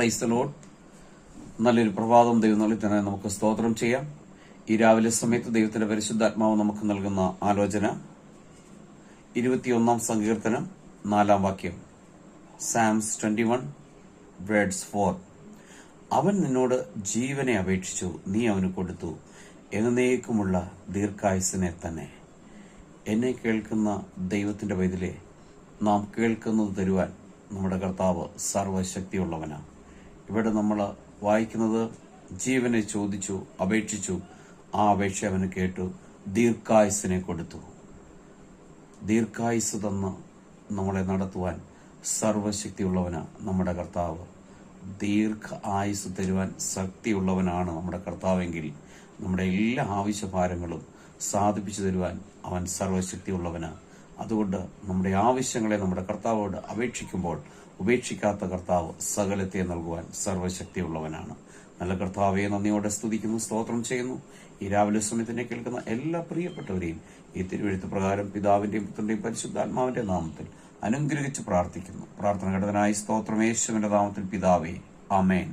Praise the Lord. നല്ലൊരു പ്രഭാതം ദൈവം നൽകി തന്നെ നമുക്ക് സ്തോത്രം ചെയ്യാം. ഈ രാവിലെ സമയത്ത് ദൈവത്തിന്റെ പരിശുദ്ധാത്മാവ് നമുക്ക് നൽകുന്ന ആലോചന 21 സങ്കീർത്തനം 4 വാക്യം. സാംസ് 21 വേർഡ്സ് 4. അവൻ നിന്നോട് ജീവനെ അപേക്ഷിച്ചു, നീ അവന് കൊടുത്തു, എന്നേക്കുമുള്ള ദീർഘായുസിനെ തന്നെ. എന്നെ കേൾക്കുന്ന ദൈവത്തിന്റെ വൈതിലെ, നാം കേൾക്കുന്നത് തരുവാൻ നമ്മുടെ കർത്താവ് സർവശക്തിയുള്ളവനാണ്. ഇവിടെ നമ്മൾ വായിക്കുന്നത് ജീവനെ ചോദിച്ചു, അപേക്ഷിച്ചു, ആ അപേക്ഷ അവന് കേട്ടു, ദീർഘായുസിനെ കൊടുത്തു. ദീർഘായുസ് തന്ന് നമ്മളെ നടത്തുവാൻ സർവശക്തിയുള്ളവനാണ് നമ്മുടെ കർത്താവ്. ദീർഘ ആയുസ് തരുവാൻ ശക്തിയുള്ളവനാണ് നമ്മുടെ കർത്താവെങ്കിൽ നമ്മുടെ എല്ലാ ആവശ്യഭാരങ്ങളും സാധിപ്പിച്ചു തരുവാൻ അവൻ സർവശക്തിയുള്ളവനാണ്. അതുകൊണ്ട് നമ്മുടെ ആവശ്യങ്ങളെ നമ്മുടെ കർത്താവോട് അപേക്ഷിക്കുമ്പോൾ ഉപേക്ഷിക്കാത്ത കർത്താവ് സകലത്തെ നൽകുവാൻ സർവശക്തിയുള്ളവനാണ്. നല്ല കർത്താവെ നന്ദിയോടെ സ്തുതിക്കുന്നു, സ്തോത്രം ചെയ്യുന്നു. ഈ രാവിലെ സമയത്തിനെ കേൾക്കുന്ന എല്ലാ പ്രിയപ്പെട്ടവരെയും ഈ തിരുവെഴുത്ത് പ്രകാരം പിതാവിന്റെയും പുത്രന്റെയും പരിശുദ്ധാത്മാവിന്റെ നാമത്തിൽ അനുഗ്രഹിച്ച് പ്രാർത്ഥിക്കുന്നു. പ്രാർത്ഥന ഘടകനായി സ്തോത്രം യേശുവിന്റെ നാമത്തിൽ പിതാവേ, ആമേൻ.